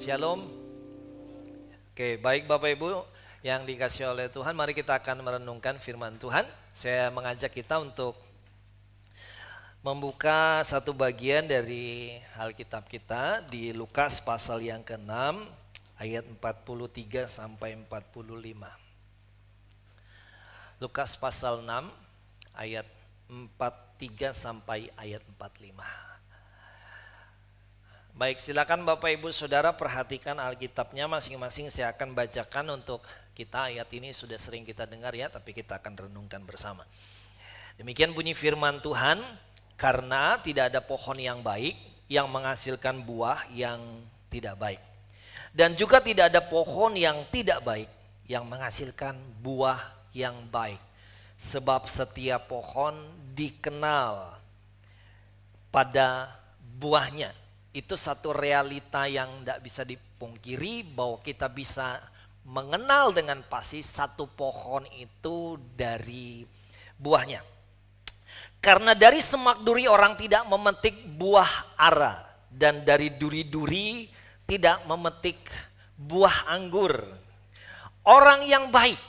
Shalom. Oke, baik Bapak Ibu yang dikasih oleh Tuhan, mari kita akan merenungkan firman Tuhan. Saya mengajak kita untuk membuka satu bagian dari Alkitab kita di Lukas pasal yang ke-6 ayat 43 sampai 45. Lukas pasal 6 ayat 43 sampai ayat 45. Baik, silakan Bapak Ibu Saudara perhatikan Alkitabnya masing-masing. Saya akan bacakan untuk kita. Ayat ini sudah sering kita dengar ya, tapi kita akan renungkan bersama. Demikian bunyi firman Tuhan, karena tidak ada pohon yang baik yang menghasilkan buah yang tidak baik, dan juga tidak ada pohon yang tidak baik yang menghasilkan buah yang baik. Sebab setiap pohon dikenal pada buahnya. Itu satu realita yang tidak bisa dipungkiri, bahwa kita bisa mengenal dengan pasti satu pohon itu dari buahnya. Karena dari semak duri orang tidak memetik buah ara, dan dari duri-duri tidak memetik buah anggur. Orang yang baik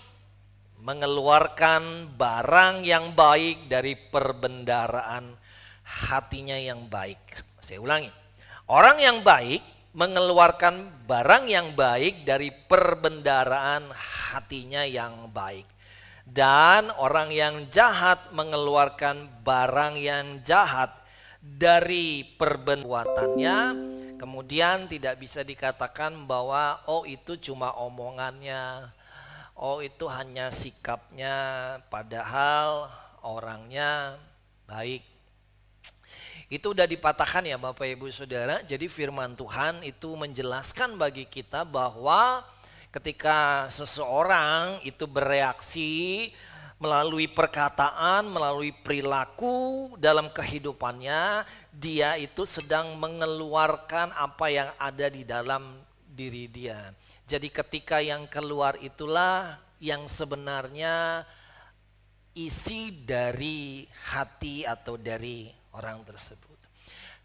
mengeluarkan barang yang baik dari perbendaharaan hatinya yang baik. Saya ulangi. Orang yang baik mengeluarkan barang yang baik dari perbendaharaan hatinya yang baik. Dan orang yang jahat mengeluarkan barang yang jahat dari perbuatannya. Kemudian tidak bisa dikatakan bahwa itu cuma omongannya, itu hanya sikapnya, padahal orangnya baik. Itu udah dipatahkan ya Bapak Ibu Saudara. Jadi firman Tuhan itu menjelaskan bagi kita bahwa ketika seseorang itu bereaksi melalui perkataan, melalui perilaku dalam kehidupannya, dia itu sedang mengeluarkan apa yang ada di dalam diri dia. Jadi ketika yang keluar itulah yang sebenarnya isi dari hati atau dari orang tersebut.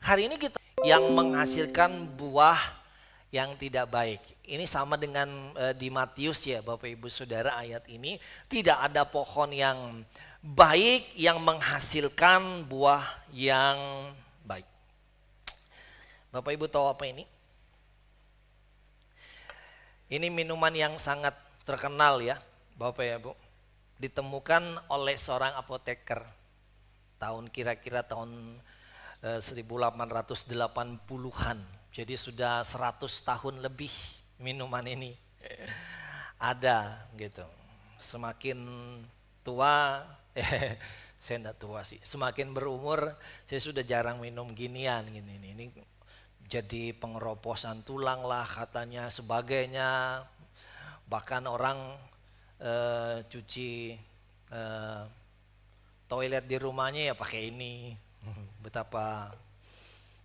Hari ini kita yang menghasilkan buah yang tidak baik. Ini sama dengan di Matius ya Bapak Ibu Saudara, ayat ini tidak ada pohon yang baik yang menghasilkan buah yang baik. Bapak Ibu tahu apa ini? Ini minuman yang sangat terkenal ya Bapak Ibu. Ditemukan oleh seorang apoteker. Kira-kira tahun 1880-an. Jadi sudah 100 tahun lebih minuman ini ada gitu. Semakin tua, saya enggak tua sih. Semakin berumur, saya sudah jarang minum ginian gini. Ini jadi pengeroposan tulang lah katanya, sebagainya. Bahkan orang cuci toilet di rumahnya ya pakai ini. Betapa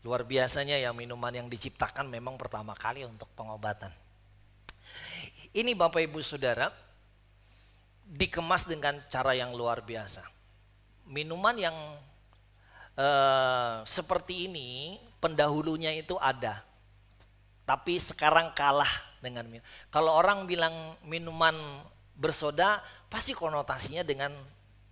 luar biasanya ya minuman yang diciptakan memang pertama kali untuk pengobatan. Ini Bapak Ibu Saudara dikemas dengan cara yang luar biasa. Minuman yang seperti ini pendahulunya itu ada, tapi sekarang kalah dengan kalau orang bilang minuman bersoda pasti konotasinya dengan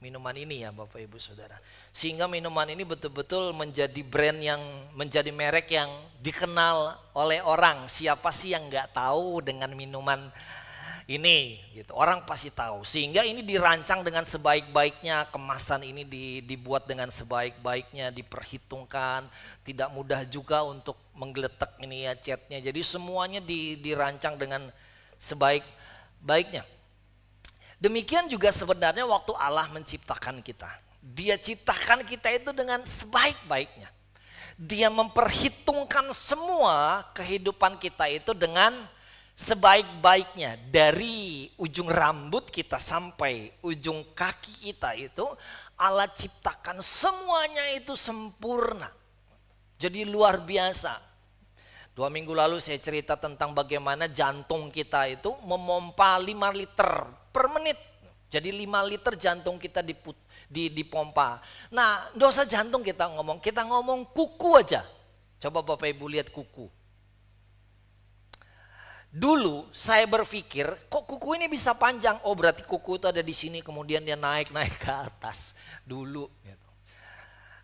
minuman ini ya Bapak Ibu Saudara. Sehingga minuman ini betul-betul menjadi brand yang, menjadi merek yang dikenal oleh orang. Siapa sih yang nggak tahu dengan minuman ini gitu. Orang pasti tahu. Sehingga ini dirancang dengan sebaik-baiknya, kemasan ini dibuat dengan sebaik-baiknya, diperhitungkan. Tidak mudah juga untuk menggeletek ini ya catnya. Jadi semuanya dirancang dengan sebaik-baiknya. Demikian juga sebenarnya waktu Allah menciptakan kita. Dia ciptakan kita itu dengan sebaik-baiknya. Dia memperhitungkan semua kehidupan kita itu dengan sebaik-baiknya. Dari ujung rambut kita sampai ujung kaki kita itu Allah ciptakan semuanya itu sempurna. Jadi luar biasa. 2 minggu lalu saya cerita tentang bagaimana jantung kita itu memompa 5 liter per menit. Jadi 5 liter jantung kita dipompa. Nah, dosa jantung kita ngomong kuku aja. Coba Bapak Ibu lihat kuku. Dulu saya berpikir, kok kuku ini bisa panjang? Oh berarti kuku itu ada di sini, kemudian dia naik ke atas. Dulu. Gitu.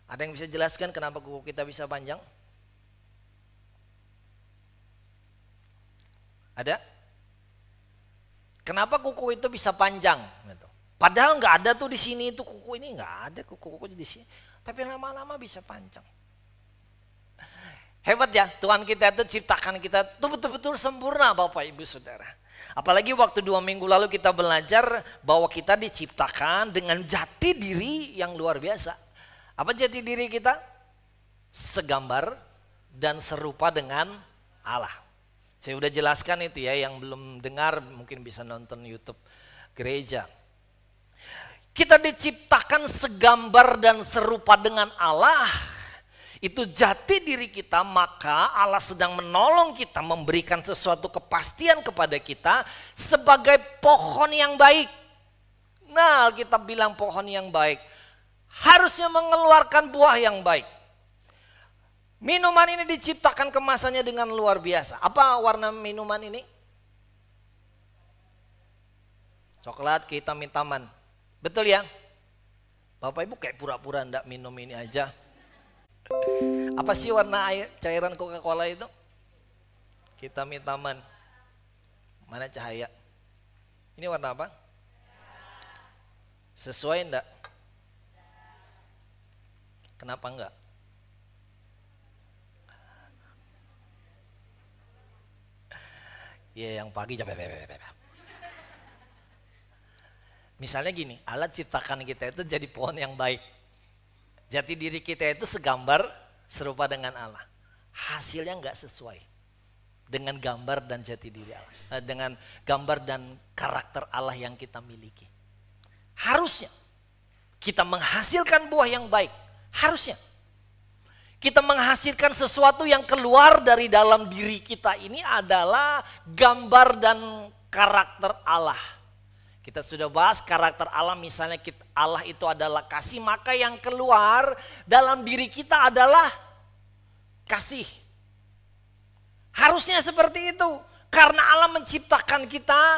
Ada yang bisa jelaskan kenapa kuku kita bisa panjang? Ada? Kenapa kuku itu bisa panjang? Gitu. Padahal nggak ada tuh di sini itu kuku ini, nggak ada kuku di sini. Tapi lama-lama bisa panjang. Hebat ya, Tuhan kita itu ciptakan kita itu betul-betul sempurna Bapak Ibu Saudara. Apalagi waktu 2 minggu lalu kita belajar bahwa kita diciptakan dengan jati diri yang luar biasa. Apa jati diri kita? Segambar dan serupa dengan Allah. Saya udah jelaskan itu ya, yang belum dengar mungkin bisa nonton YouTube gereja. Kita diciptakan segambar dan serupa dengan Allah. Itu jati diri kita, maka Allah sedang menolong kita, memberikan sesuatu kepastian kepada kita sebagai pohon yang baik. Nah, kita bilang pohon yang baik harusnya mengeluarkan buah yang baik. Minuman ini diciptakan kemasannya dengan luar biasa. Apa warna minuman ini? Coklat kehitam-hitaman. Betul ya? Bapak Ibu kayak pura-pura enggak minum ini aja. Apa sih warna air cairan Coca-Cola itu? Hitam-hitaman. Mana cahaya? Ini warna apa? Sesuai enggak? Kenapa enggak? Ya yang pagi misalnya gini, Allah ciptakan kita itu jadi pohon yang baik. Jati diri kita itu segambar serupa dengan Allah. Hasilnya enggak sesuai dengan gambar dan jati diri Allah. Dengan gambar dan karakter Allah yang kita miliki. Harusnya kita menghasilkan buah yang baik. Harusnya kita menghasilkan sesuatu yang keluar dari dalam diri kita ini adalah gambar dan karakter Allah. Kita sudah bahas karakter Allah, misalnya Allah itu adalah kasih, maka yang keluar dalam diri kita adalah kasih. Harusnya seperti itu, karena Allah menciptakan kita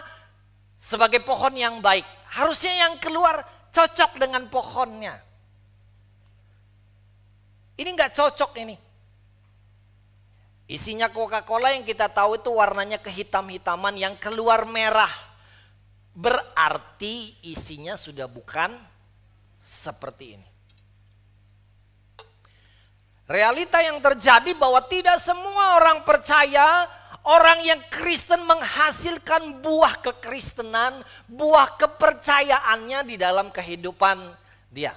sebagai pohon yang baik. Harusnya yang keluar cocok dengan pohonnya. Ini enggak cocok ini. Isinya Coca-Cola yang kita tahu itu warnanya kehitam-hitaman, yang keluar merah. Berarti isinya sudah bukan seperti ini. Realita yang terjadi bahwa tidak semua orang percaya, orang yang Kristen menghasilkan buah kekristenan, buah kepercayaannya di dalam kehidupan dia.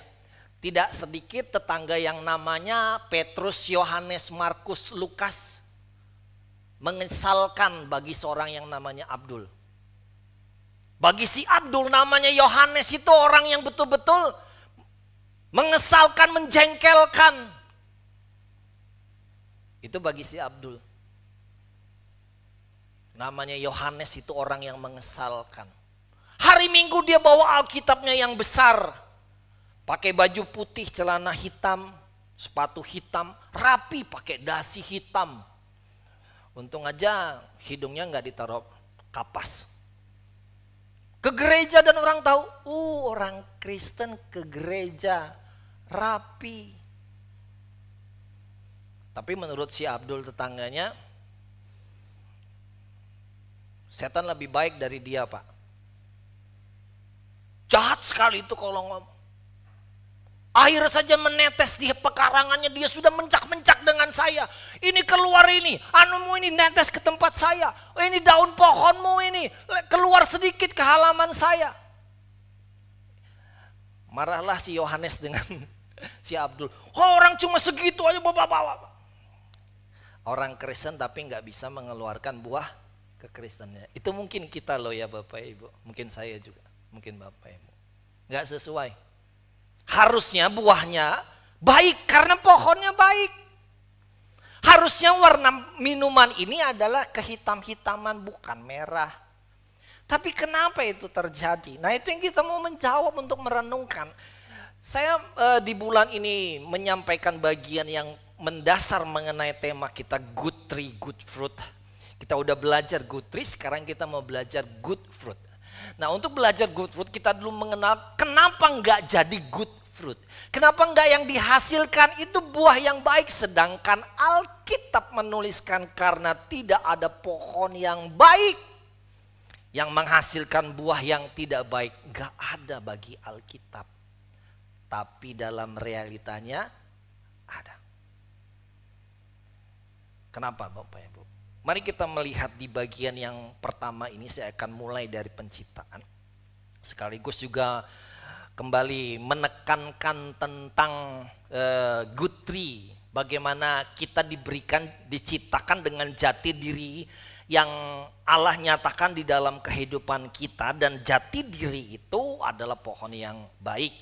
Tidak sedikit tetangga yang namanya Petrus, Yohanes, Markus, Lukas mengesalkan bagi seorang yang namanya Abdul. Bagi si Abdul, namanya Yohanes itu orang yang betul-betul mengesalkan, menjengkelkan. Itu bagi si Abdul. Namanya Yohanes itu orang yang mengesalkan. Hari Minggu dia bawa Alkitabnya yang besar. Pakai baju putih, celana hitam, sepatu hitam, rapi pakai dasi hitam. Untung aja hidungnya nggak ditaruh kapas. Ke gereja dan orang tahu, orang Kristen ke gereja rapi. Tapi menurut si Abdul tetangganya, setan lebih baik dari dia Pak. Jahat sekali itu kalau ngomong. Air saja menetes di pekarangannya, dia sudah mencak-mencak dengan saya. Ini keluar ini, anumu ini netes ke tempat saya. Ini daun pohonmu ini keluar sedikit ke halaman saya. Marahlah si Yohanes dengan si Abdul. Orang cuma segitu aja bawa-bawa. Orang Kristen tapi nggak bisa mengeluarkan buah kekristenannya. Itu mungkin kita loh ya Bapak Ibu. Mungkin saya juga, mungkin Bapak Ibu. Nggak sesuai. Harusnya buahnya baik karena pohonnya baik. Harusnya warna minuman ini adalah kehitam-hitaman bukan merah. Tapi kenapa itu terjadi? Nah itu yang kita mau menjawab untuk merenungkan. Saya di bulan ini menyampaikan bagian yang mendasar mengenai tema kita good tree, good fruit. Kita udah belajar good tree, sekarang kita mau belajar good fruit. Nah, untuk belajar good fruit kita dulu mengenal kenapa nggak jadi good fruit. Kenapa nggak yang dihasilkan itu buah yang baik, sedangkan Alkitab menuliskan karena tidak ada pohon yang baik yang menghasilkan buah yang tidak baik. Nggak ada bagi Alkitab. Tapi dalam realitanya ada. Kenapa Bapak Ibu? Mari kita melihat di bagian yang pertama ini, saya akan mulai dari penciptaan. Sekaligus juga kembali menekankan tentang good tree. Bagaimana kita diciptakan dengan jati diri yang Allah nyatakan di dalam kehidupan kita. Dan jati diri itu adalah pohon yang baik.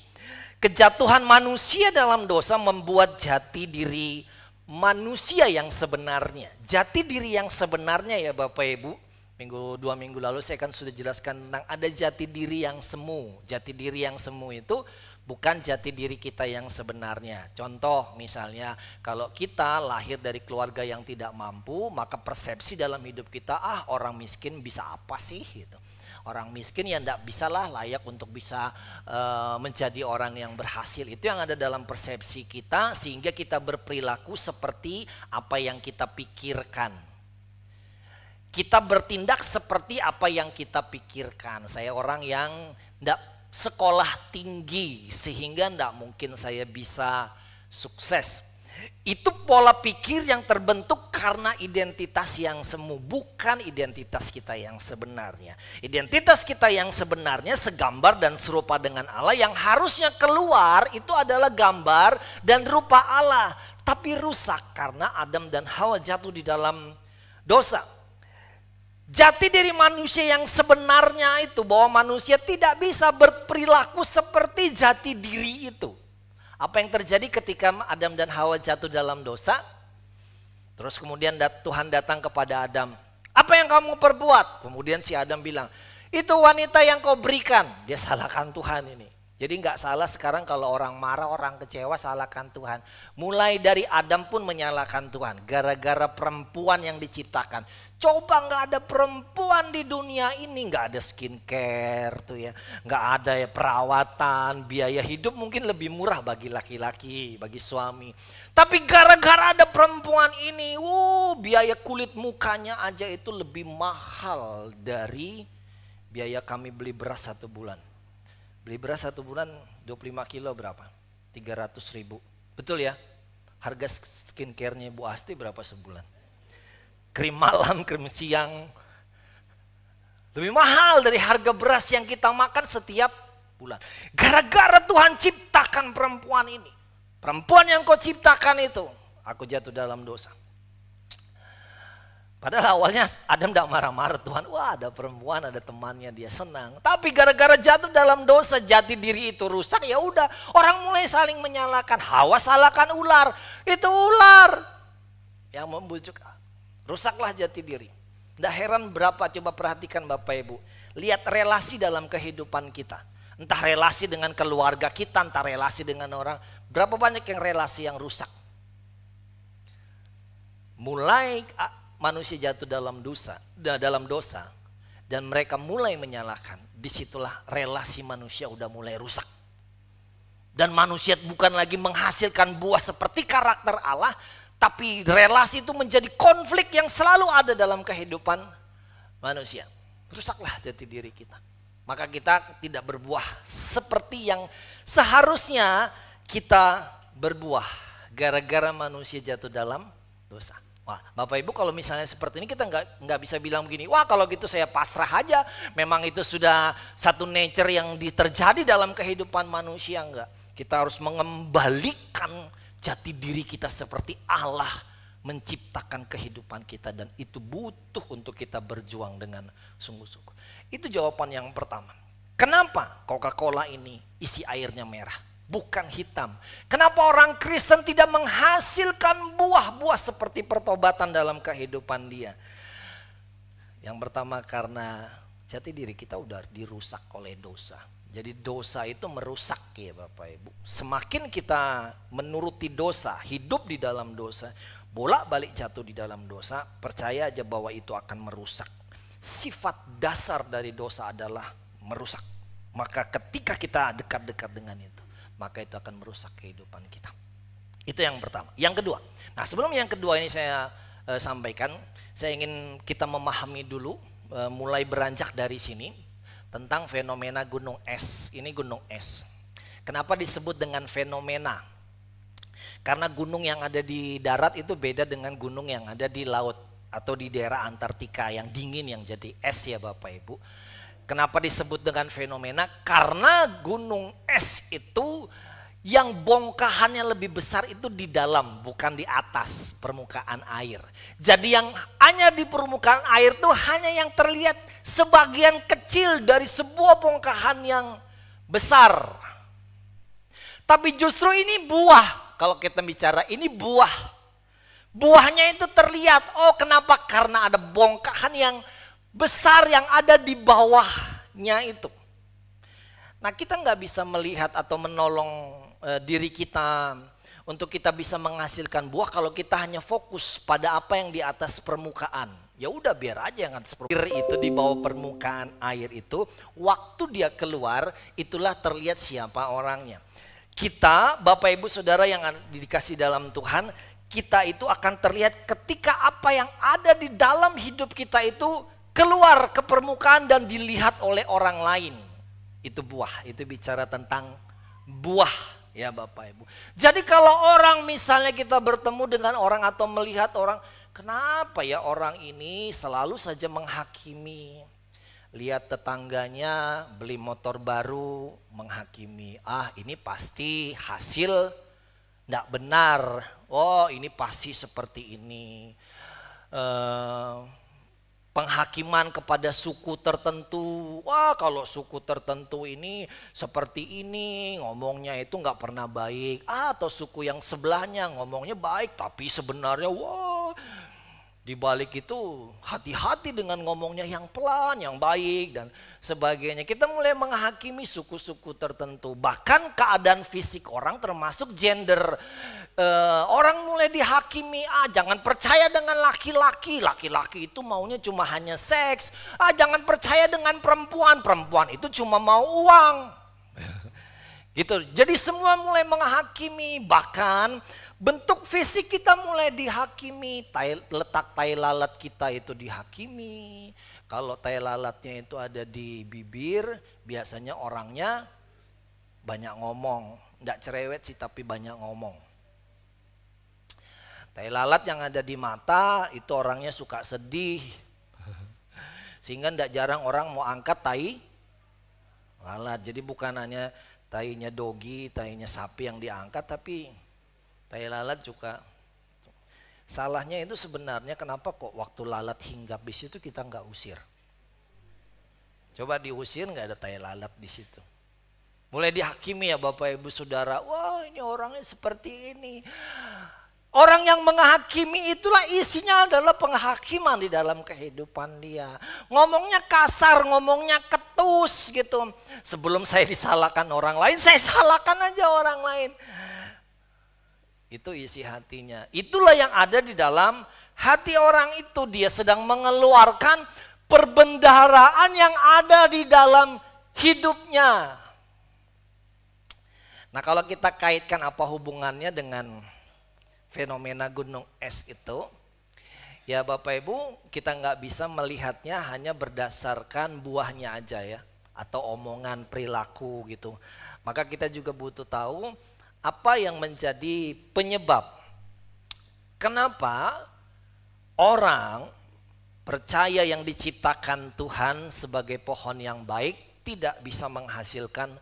Kejatuhan manusia dalam dosa membuat jati diri manusia yang sebenarnya. Jati diri yang sebenarnya ya Bapak Ibu. 2 minggu lalu saya kan sudah jelaskan tentang ada jati diri yang semu. Jati diri yang semu itu bukan jati diri kita yang sebenarnya. Contoh misalnya kalau kita lahir dari keluarga yang tidak mampu, maka persepsi dalam hidup kita, orang miskin bisa apa sih gitu. Orang miskin ya enggak bisalah layak untuk bisa menjadi orang yang berhasil. Itu yang ada dalam persepsi kita sehingga kita berperilaku seperti apa yang kita pikirkan. Kita bertindak seperti apa yang kita pikirkan. Saya orang yang enggak sekolah tinggi sehingga enggak mungkin saya bisa sukses. Itu pola pikir yang terbentuk karena identitas yang semu, bukan identitas kita yang sebenarnya. Identitas kita yang sebenarnya segambar dan serupa dengan Allah, yang harusnya keluar itu adalah gambar dan rupa Allah. Tapi rusak karena Adam dan Hawa jatuh di dalam dosa. Jati diri manusia yang sebenarnya itu bahwa manusia tidak bisa berperilaku seperti jati diri itu. Apa yang terjadi ketika Adam dan Hawa jatuh dalam dosa? Terus kemudian Tuhan datang kepada Adam. Apa yang kamu perbuat? Kemudian si Adam bilang, itu wanita yang kau berikan. Dia salahkan Tuhan ini. Jadi nggak salah sekarang kalau orang marah, orang kecewa, salahkan Tuhan. Mulai dari Adam pun menyalahkan Tuhan. Gara-gara perempuan yang diciptakan. Coba nggak ada perempuan di dunia ini, nggak ada skincare tuh ya, nggak ada ya perawatan, biaya hidup mungkin lebih murah bagi laki-laki, bagi suami. Tapi gara-gara ada perempuan ini, biaya kulit mukanya aja itu lebih mahal dari biaya kami beli beras 1 bulan. Beli beras 1 bulan 25 kilo berapa? 300.000. Betul ya? Harga skincare-nya Bu Asti berapa sebulan? Krim malam, krim siang. Lebih mahal dari harga beras yang kita makan setiap bulan. Gara-gara Tuhan ciptakan perempuan ini. Perempuan yang kau ciptakan itu, aku jatuh dalam dosa. Padahal awalnya Adam tidak marah-marah, Tuhan, wah ada perempuan, ada temannya, dia senang. Tapi gara-gara jatuh dalam dosa, jati diri itu rusak, ya udah orang mulai saling menyalahkan. Hawa salahkan ular, itu ular yang membujuk. Rusaklah jati diri. Tidak heran berapa, coba perhatikan Bapak Ibu. Lihat relasi dalam kehidupan kita. Entah relasi dengan keluarga kita, entah relasi dengan orang. Berapa banyak yang relasi yang rusak. Mulai manusia jatuh dalam dosa. Dan mereka mulai menyalahkan. Disitulah relasi manusia udah mulai rusak. Dan manusia bukan lagi menghasilkan buah seperti karakter Allah. Tapi relasi itu menjadi konflik yang selalu ada dalam kehidupan manusia. Rusaklah jati diri kita. Maka kita tidak berbuah seperti yang seharusnya kita berbuah. Gara-gara manusia jatuh dalam dosa. Wah, Bapak Ibu kalau misalnya seperti ini kita nggak bisa bilang begini. Wah kalau gitu saya pasrah aja. Memang itu sudah satu nature yang terjadi dalam kehidupan manusia. Enggak. Kita harus mengembalikan jati diri kita seperti Allah menciptakan kehidupan kita, dan itu butuh untuk kita berjuang dengan sungguh-sungguh. Itu jawaban yang pertama. Kenapa Coca-Cola ini isi airnya merah, bukan hitam? Kenapa orang Kristen tidak menghasilkan buah-buah seperti pertobatan dalam kehidupan dia? Yang pertama karena jati diri kita udah dirusak oleh dosa. Jadi dosa itu merusak ya Bapak Ibu. Semakin kita menuruti dosa, hidup di dalam dosa, bolak-balik jatuh di dalam dosa, percaya aja bahwa itu akan merusak. Sifat dasar dari dosa adalah merusak. Maka ketika kita dekat-dekat dengan itu, maka itu akan merusak kehidupan kita. Itu yang pertama. Yang kedua, nah sebelum yang kedua ini saya sampaikan, saya ingin kita memahami dulu, mulai beranjak dari sini, tentang fenomena gunung es. Ini gunung es. Kenapa disebut dengan fenomena? Karena gunung yang ada di darat itu beda dengan gunung yang ada di laut atau di daerah Antartika yang dingin, yang jadi es ya Bapak Ibu. Kenapa disebut dengan fenomena? Karena gunung es itu yang bongkahannya lebih besar itu di dalam, bukan di atas permukaan air. Jadi yang hanya di permukaan air itu hanya yang terlihat sebagian kecil dari sebuah bongkahan yang besar. Tapi justru ini buah, kalau kita bicara ini buah. Buahnya itu terlihat, oh kenapa? Karena ada bongkahan yang besar yang ada di bawahnya itu. Nah kita nggak bisa melihat atau menolong diri kita untuk kita bisa menghasilkan buah kalau kita hanya fokus pada apa yang di atas permukaan. Ya udah biar aja yang atas permukaan. Air itu di bawah permukaan air itu, waktu dia keluar itulah terlihat siapa orangnya. Kita, Bapak Ibu Saudara yang dikasih dalam Tuhan, kita itu akan terlihat ketika apa yang ada di dalam hidup kita itu keluar ke permukaan dan dilihat oleh orang lain. Itu buah, itu bicara tentang buah. Ya Bapak Ibu. Jadi kalau orang misalnya kita bertemu dengan orang atau melihat orang, kenapa ya orang ini selalu saja menghakimi. Lihat tetangganya beli motor baru, menghakimi. Ah ini pasti hasil tidak benar. Oh ini pasti seperti ini. Penghakiman kepada suku tertentu, wah kalau suku tertentu ini seperti ini, ngomongnya itu nggak pernah baik. Atau suku yang sebelahnya ngomongnya baik, tapi sebenarnya wah di balik itu hati-hati dengan ngomongnya yang pelan, yang baik dan sebagainya. Kita mulai menghakimi suku-suku tertentu, bahkan keadaan fisik orang termasuk gender. Orang mulai dihakimi, jangan percaya dengan laki-laki, laki-laki itu maunya cuma hanya seks. Jangan percaya dengan perempuan, perempuan itu cuma mau uang. Gitu. Jadi semua mulai menghakimi, bahkan bentuk fisik kita mulai dihakimi, letak tai lalat kita itu dihakimi. Kalau tai lalatnya itu ada di bibir, biasanya orangnya banyak ngomong, enggak cerewet sih tapi banyak ngomong. Tai lalat yang ada di mata itu orangnya suka sedih. Sehingga tidak jarang orang mau angkat tai lalat. Jadi bukan hanya tainya dogi, tainya sapi yang diangkat, tapi tai lalat juga. Salahnya itu sebenarnya kenapa kok waktu lalat hinggap di situ kita nggak usir. Coba diusir nggak ada tai lalat di situ. Mulai dihakimi ya Bapak Ibu Saudara. Wah ini orangnya seperti ini. Orang yang menghakimi itulah isinya adalah penghakiman di dalam kehidupan dia. Ngomongnya kasar, ngomongnya ketus gitu. Sebelum saya disalahkan orang lain, saya salahkan aja orang lain. Itu isi hatinya. Itulah yang ada di dalam hati orang itu. Dia sedang mengeluarkan perbendaharaan yang ada di dalam hidupnya. Nah kalau kita kaitkan apa hubungannya dengan fenomena gunung es itu, ya Bapak Ibu kita nggak bisa melihatnya hanya berdasarkan buahnya aja ya, atau omongan perilaku gitu. Maka kita juga butuh tahu apa yang menjadi penyebab kenapa orang percaya yang diciptakan Tuhan sebagai pohon yang baik tidak bisa menghasilkan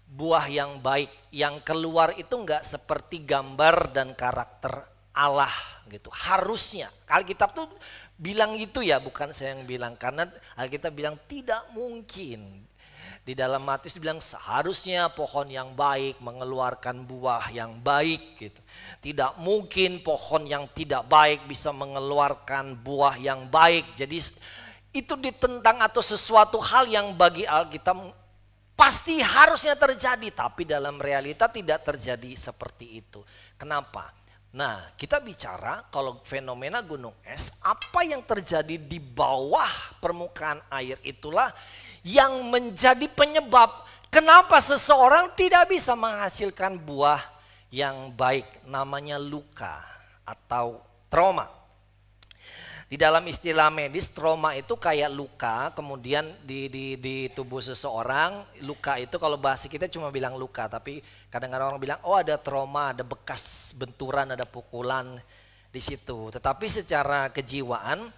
buah yang baik. Yang keluar itu enggak seperti gambar dan karakter Allah gitu. Harusnya Alkitab tuh bilang gitu ya, bukan saya yang bilang, karena Alkitab bilang tidak mungkin. Di dalam Matius bilang seharusnya pohon yang baik mengeluarkan buah yang baik gitu. Tidak mungkin pohon yang tidak baik bisa mengeluarkan buah yang baik. Jadi itu ditentang atau sesuatu hal yang bagi Alkitab pasti harusnya terjadi, tapi dalam realita tidak terjadi seperti itu. Kenapa? Nah, kita bicara kalau fenomena gunung es, apa yang terjadi di bawah permukaan air itulah yang menjadi penyebab kenapa seseorang tidak bisa menghasilkan buah yang baik, namanya luka atau trauma. Di dalam istilah medis, trauma itu kayak luka, kemudian di tubuh seseorang, luka itu kalau bahasa kita cuma bilang luka, tapi kadang-kadang orang bilang, oh ada trauma, ada bekas benturan, ada pukulan di situ. Tetapi secara kejiwaan,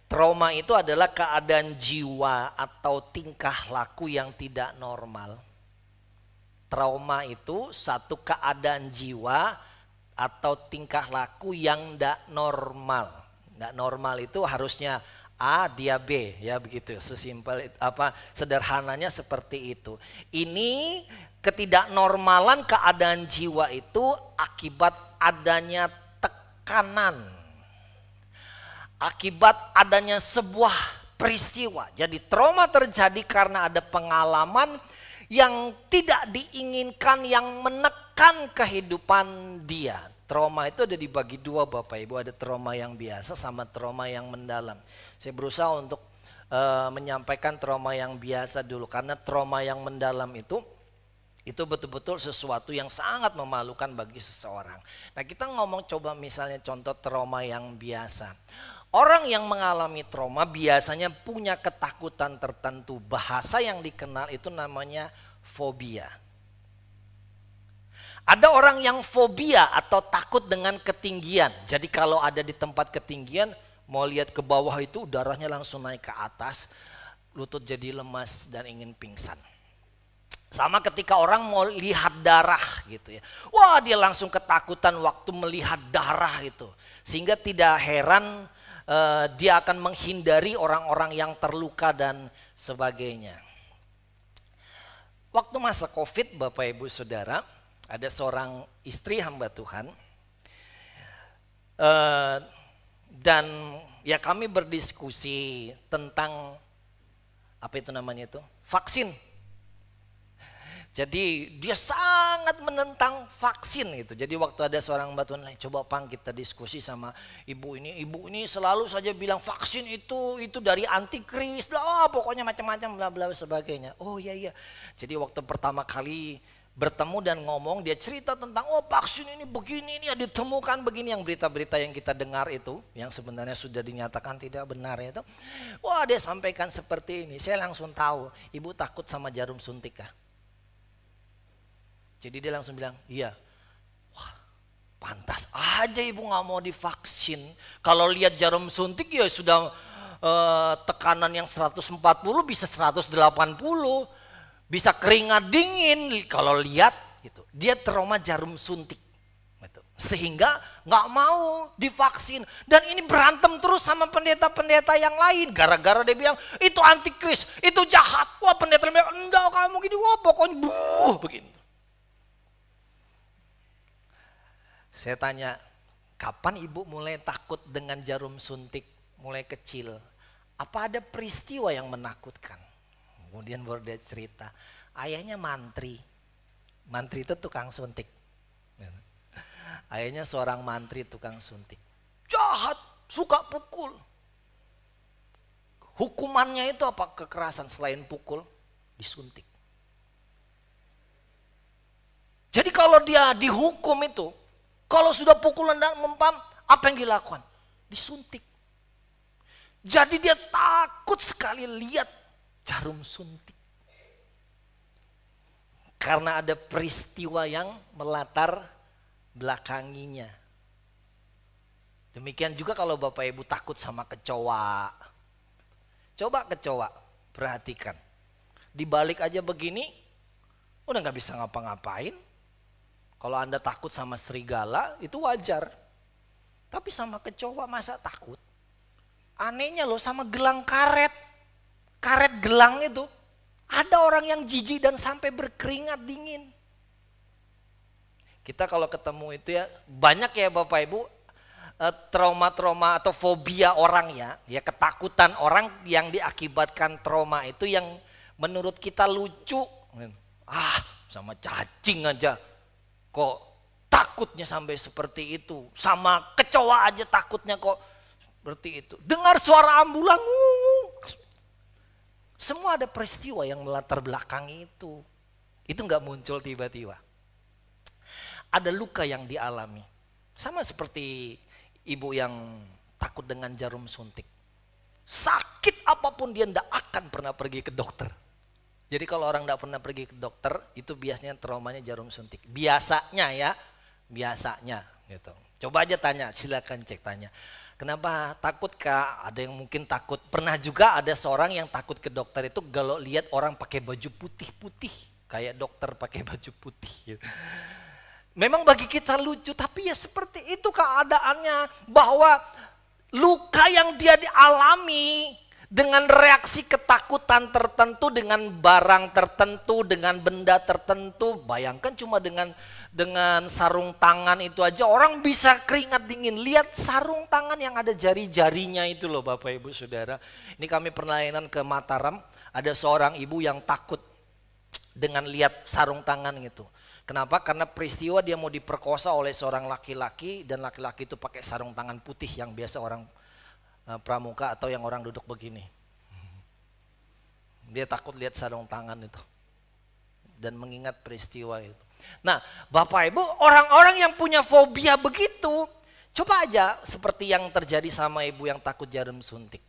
trauma itu adalah keadaan jiwa atau tingkah laku yang tidak normal. Trauma itu satu keadaan jiwa atau tingkah laku yang tidak normal. Nggak normal itu harusnya A, dia B, ya begitu. Sesimpel sederhananya seperti itu. Ini ketidaknormalan keadaan jiwa itu akibat adanya tekanan. Akibat adanya sebuah peristiwa. Jadi trauma terjadi karena ada pengalaman yang tidak diinginkan yang menekan kehidupan dia. Trauma itu ada dibagi dua Bapak Ibu, ada trauma yang biasa sama trauma yang mendalam. Saya berusaha untuk menyampaikan trauma yang biasa dulu karena trauma yang mendalam itu betul-betul sesuatu yang sangat memalukan bagi seseorang. Nah, kita ngomong coba misalnya contoh trauma yang biasa. Orang yang mengalami trauma biasanya punya ketakutan tertentu. Bahasa yang dikenal itu namanya fobia. Ada orang yang fobia atau takut dengan ketinggian. Jadi kalau ada di tempat ketinggian, mau lihat ke bawah itu darahnya langsung naik ke atas, lutut jadi lemas dan ingin pingsan. Sama ketika orang mau lihat darah gitu ya. Wah, dia langsung ketakutan waktu melihat darah itu. Sehingga tidak heran dia akan menghindari orang-orang yang terluka dan sebagainya. Waktu masa Covid, Bapak Ibu Saudara, ada seorang istri hamba Tuhan dan ya kami berdiskusi tentang apa itu namanya itu vaksin. Jadi dia sangat menentang vaksin itu. Jadi waktu ada seorang hamba Tuhan, coba Pang kita diskusi sama ibu ini selalu saja bilang vaksin itu dari antikris lah, pokoknya macam-macam bla bla sebagainya. Oh iya. Jadi waktu pertama kali bertemu dan ngomong, dia cerita tentang vaksin ini begini, ini ditemukan begini, yang berita-berita yang kita dengar itu yang sebenarnya sudah dinyatakan tidak benar itu. Wah, dia sampaikan seperti ini. Saya langsung tahu ibu takut sama jarum suntik kah? Jadi dia langsung bilang, iya. Wah, pantas aja ibu nggak mau divaksin. Kalau lihat jarum suntik ya sudah tekanan yang 140 bisa 180. Bisa keringat dingin kalau lihat gitu. Dia trauma jarum suntik gitu. Sehingga nggak mau divaksin. Dan ini berantem terus sama pendeta-pendeta yang lain. Gara-gara dia bilang itu antikris, itu jahat. Wah, pendeta bilang enggak kamu gini, wah pokoknya begini. Saya tanya, kapan ibu mulai takut dengan jarum suntik? Mulai kecil. Apa ada peristiwa yang menakutkan? Kemudian baru dia cerita, ayahnya mantri. Mantri itu tukang suntik. Ayahnya seorang mantri tukang suntik. Jahat, suka pukul. Hukumannya itu apa? Kekerasan selain pukul, disuntik. Jadi kalau dia dihukum itu, kalau sudah pukulan dan mempam, apa yang dilakukan? Disuntik. Jadi dia takut sekali lihat jarum suntik. Karena ada peristiwa yang melatar belakanginya. Demikian juga kalau Bapak Ibu takut sama kecoa. Coba kecoa, perhatikan. Dibalik aja begini, udah gak bisa ngapa-ngapain. Kalau Anda takut sama serigala, itu wajar. Tapi sama kecoa masa takut? Anehnya loh sama gelang karet. Karet gelang itu, ada orang yang jijik dan sampai berkeringat dingin. Kita kalau ketemu itu ya, banyak ya Bapak Ibu, trauma-trauma atau fobia orang ya ketakutan orang yang diakibatkan trauma itu yang menurut kita lucu. Sama cacing aja kok takutnya sampai seperti itu. Sama kecoa aja takutnya kok seperti itu. Dengar suara ambulan, semua ada peristiwa yang melatar belakangi itu. Itu nggak muncul tiba-tiba. Ada luka yang dialami. Sama seperti ibu yang takut dengan jarum suntik. Sakit apapun dia tidak akan pernah pergi ke dokter. Jadi kalau orang tidak pernah pergi ke dokter, itu biasanya traumanya jarum suntik. Biasanya ya, biasanya gitu. Coba aja tanya, silakan cek tanya. Kenapa takut Kak? Ada yang mungkin takut. Pernah juga ada seorang yang takut ke dokter itu kalau lihat orang pakai baju putih-putih. Kayak dokter pakai baju putih gitu. Memang bagi kita lucu, tapi ya seperti itu keadaannya. Bahwa luka yang dia dialami dengan reaksi ketakutan tertentu, dengan barang tertentu, dengan benda tertentu. Bayangkan cuma dengan sarung tangan itu aja orang bisa keringat dingin. Lihat sarung tangan yang ada jari-jarinya itu loh Bapak Ibu Saudara. Ini kami perlayanan ke Mataram, ada seorang ibu yang takut dengan lihat sarung tangan gitu. Kenapa? Karena peristiwa dia mau diperkosa oleh seorang laki-laki dan laki-laki itu pakai sarung tangan putih yang biasa orang pramuka atau yang orang duduk begini. Dia takut lihat sarung tangan itu dan mengingat peristiwa itu. Nah Bapak Ibu, orang-orang yang punya fobia begitu, coba aja seperti yang terjadi sama ibu yang takut jarum suntik.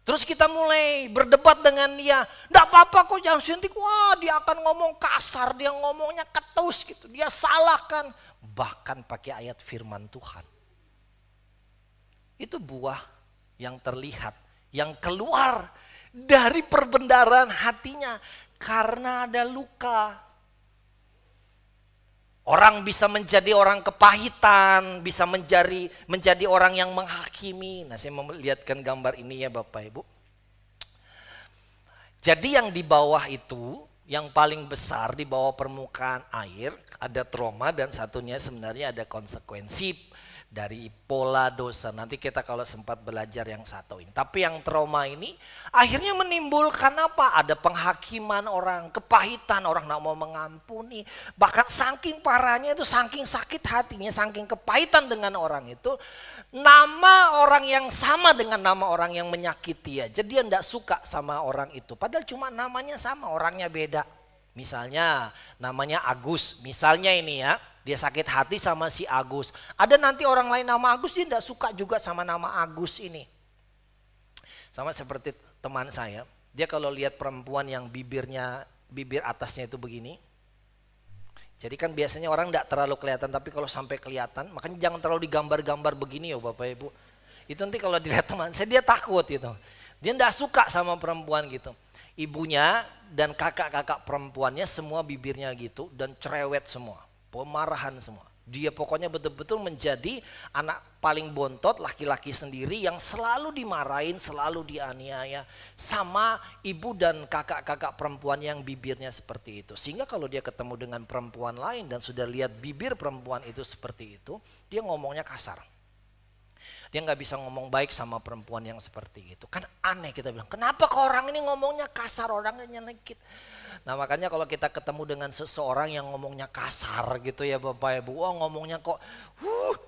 Terus kita mulai berdebat dengan dia, enggak apa-apa kok jarum suntik, wah dia akan ngomong kasar, dia ngomongnya ketus gitu, dia salahkan. Bahkan pakai ayat firman Tuhan. Itu buah yang terlihat, yang keluar dari perbendaharaan hatinya karena ada luka. Orang bisa menjadi orang kepahitan, bisa menjadi orang yang menghakimi. Nah saya melihatkan gambar ini ya Bapak Ibu. Jadi yang di bawah itu, yang paling besar di bawah permukaan air, ada trauma dan satunya sebenarnya ada konsekuensi dari pola dosa. Nanti kita kalau sempat belajar yang satu ini. Tapi yang trauma ini akhirnya menimbulkan apa? Ada penghakiman orang, kepahitan, orang tidak mau mengampuni. Bahkan saking parahnya itu, saking sakit hatinya, saking kepahitan dengan orang itu, nama orang yang sama dengan nama orang yang menyakiti aja dia tidak suka sama orang itu. Padahal cuma namanya sama, orangnya beda. Misalnya namanya Agus, misalnya ini ya, dia sakit hati sama si Agus. Ada nanti orang lain nama Agus, dia tidak suka juga sama nama Agus ini. Sama seperti teman saya, dia kalau lihat perempuan yang bibir atasnya itu begini. Jadi kan biasanya orang tidak terlalu kelihatan, tapi kalau sampai kelihatan, makanya jangan terlalu digambar-gambar begini ya Bapak Ibu. Itu nanti kalau dilihat teman saya, dia takut gitu. Dia tidak suka sama perempuan gitu. Ibunya dan kakak-kakak perempuannya semua bibirnya gitu dan cerewet semua, pemarahan semua. Dia pokoknya betul-betul menjadi anak paling bontot, laki-laki sendiri yang selalu dimarahin, selalu dianiaya sama ibu dan kakak-kakak perempuan yang bibirnya seperti itu. Sehingga kalau dia ketemu dengan perempuan lain dan sudah lihat bibir perempuan itu seperti itu, dia ngomongnya kasar. Dia nggak bisa ngomong baik sama perempuan yang seperti itu. Kan aneh kita bilang, kenapa kok orang ini ngomongnya kasar, orangnya nyelekit. Nah makanya kalau kita ketemu dengan seseorang yang ngomongnya kasar gitu ya Bapak Ibu. Oh ngomongnya kok,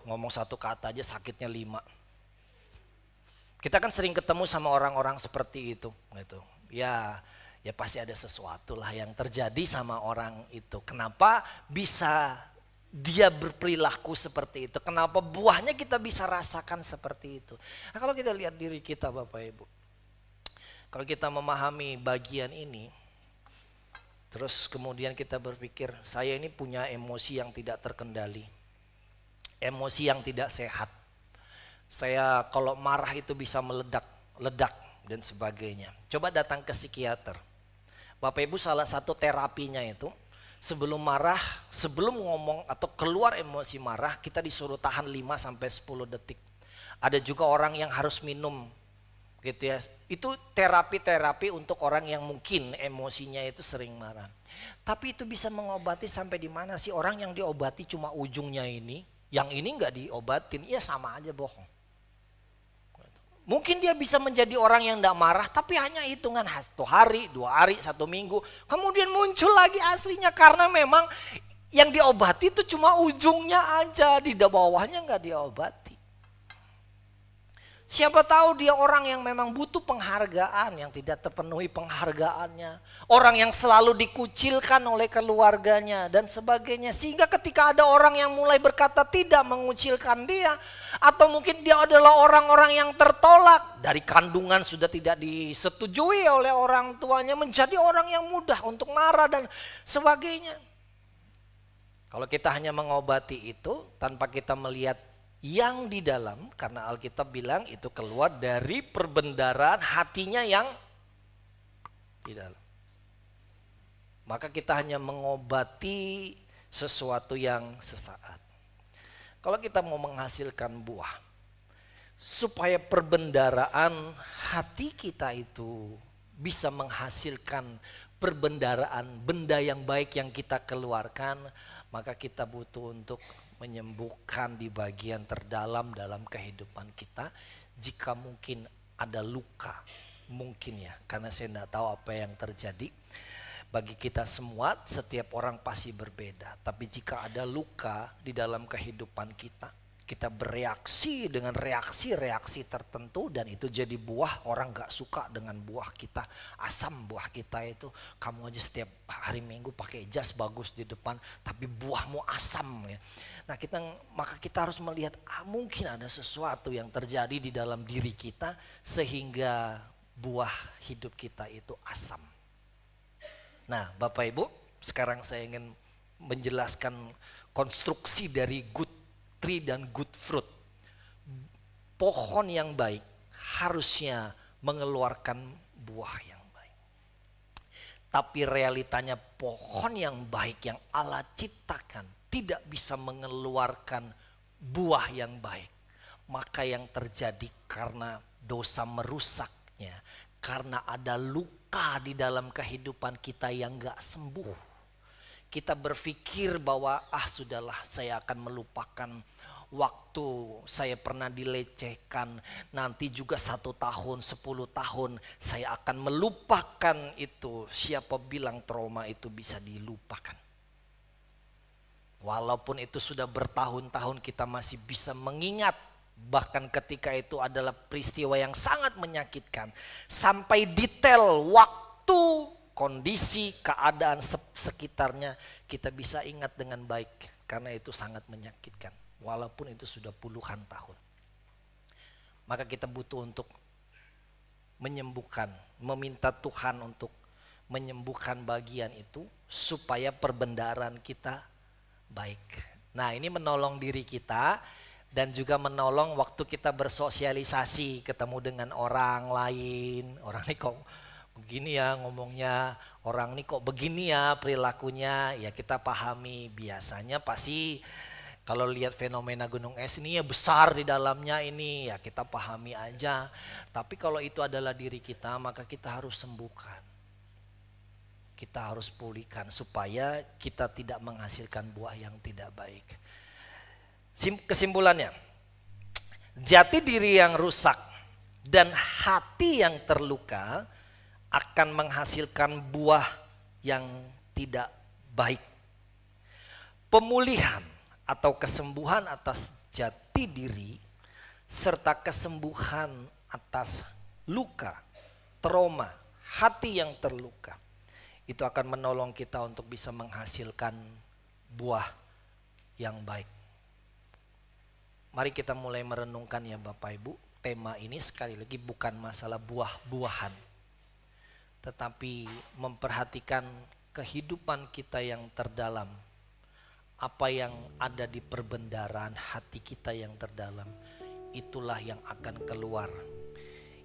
ngomong satu kata aja sakitnya 5. Kita kan sering ketemu sama orang-orang seperti itu gitu. Ya pasti ada sesuatu lah yang terjadi sama orang itu. Kenapa bisa dia berperilaku seperti itu? Kenapa buahnya kita bisa rasakan seperti itu? Nah kalau kita lihat diri kita Bapak Ibu, kalau kita memahami bagian ini, terus kemudian kita berpikir, saya ini punya emosi yang tidak terkendali, emosi yang tidak sehat. Saya kalau marah itu bisa meledak dan sebagainya. Coba datang ke psikiater. Bapak Ibu, salah satu terapinya itu, sebelum marah, sebelum ngomong atau keluar emosi marah, kita disuruh tahan 5-10 detik. Ada juga orang yang harus minum gitu ya. Itu terapi-terapi untuk orang yang mungkin emosinya itu sering marah. Tapi itu bisa mengobati sampai di mana sih? Orang yang diobati cuma ujungnya ini, yang ini nggak diobatin, ya sama aja bohong. Mungkin dia bisa menjadi orang yang tidak marah, tapi hanya hitungan 1 hari, 2 hari, 1 minggu. Kemudian muncul lagi aslinya karena memang Yang diobati itu cuma ujungnya aja, di bawahnya nggak diobati. Siapa tahu dia orang yang memang butuh penghargaan, yang tidak terpenuhi penghargaannya. Orang yang selalu dikucilkan oleh keluarganya dan sebagainya. Sehingga ketika ada orang yang mulai berkata tidak mengucilkan dia. Atau mungkin dia adalah orang-orang yang tertolak. Dari kandungan sudah tidak disetujui oleh orang tuanya. Menjadi orang yang mudah untuk marah dan sebagainya. Kalau kita hanya mengobati itu tanpa kita melihat yang di dalam, karena Alkitab bilang itu keluar dari perbendaharaan hatinya yang di dalam. Maka kita hanya mengobati sesuatu yang sesaat. Kalau kita mau menghasilkan buah, supaya perbendaharaan hati kita itu bisa menghasilkan perbendaharaan benda yang baik yang kita keluarkan, maka kita butuh untuk menyembuhkan di bagian terdalam dalam kehidupan kita. Jika mungkin ada luka, mungkin ya, karena saya tidak tahu apa yang terjadi. Bagi kita semua, setiap orang pasti berbeda. Tapi jika ada luka di dalam kehidupan kita, kita bereaksi dengan reaksi-reaksi tertentu dan itu jadi buah. Orang gak suka dengan buah kita, asam buah kita itu. Kamu aja setiap hari Minggu pakai jas bagus di depan, tapi buahmu asam ya. Nah maka kita harus melihat mungkin ada sesuatu yang terjadi di dalam diri kita sehingga buah hidup kita itu asam. Nah Bapak Ibu, sekarang saya ingin menjelaskan konstruksi dari good tree dan good fruit. Pohon yang baik harusnya mengeluarkan buah yang baik. Tapi realitanya pohon yang baik yang Allah ciptakan tidak bisa mengeluarkan buah yang baik. Maka yang terjadi karena dosa merusaknya, karena ada luka di dalam kehidupan kita yang gak sembuh. Kita berpikir bahwa sudahlah, saya akan melupakan waktu saya pernah dilecehkan. Nanti juga 1 tahun, 10 tahun saya akan melupakan itu. Siapa bilang trauma itu bisa dilupakan? Walaupun itu sudah bertahun-tahun kita masih bisa mengingat. Bahkan ketika itu adalah peristiwa yang sangat menyakitkan. Sampai detail waktu, kondisi, keadaan sekitarnya kita bisa ingat dengan baik. Karena itu sangat menyakitkan. Walaupun itu sudah puluhan tahun. Maka kita butuh untuk menyembuhkan. Meminta Tuhan untuk menyembuhkan bagian itu. Supaya perbendaharaan kita baik. Nah ini menolong diri kita. Dan juga menolong waktu kita bersosialisasi, ketemu dengan orang lain. Orang ini kok begini ya ngomongnya, orang ini kok begini ya perilakunya. Ya kita pahami, biasanya pasti kalau lihat fenomena gunung es ini ya besar di dalamnya ini. Ya kita pahami aja. Tapi kalau itu adalah diri kita, maka kita harus sembuhkan. Kita harus pulihkan supaya kita tidak menghasilkan buah yang tidak baik. Kesimpulannya, jati diri yang rusak dan hati yang terluka akan menghasilkan buah yang tidak baik. Pemulihan atau kesembuhan atas jati diri serta kesembuhan atas luka, trauma, hati yang terluka itu akan menolong kita untuk bisa menghasilkan buah yang baik. Mari kita mulai merenungkan ya Bapak Ibu, tema ini sekali lagi bukan masalah buah-buahan. Tetapi memperhatikan kehidupan kita yang terdalam. Apa yang ada di perbendaharaan hati kita yang terdalam. Itulah yang akan keluar.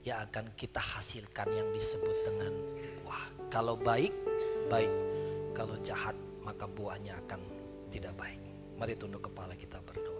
Yang akan kita hasilkan yang disebut dengan buah. Kalau baik, baik. Kalau jahat, maka buahnya akan tidak baik. Mari tunduk kepala kita berdoa.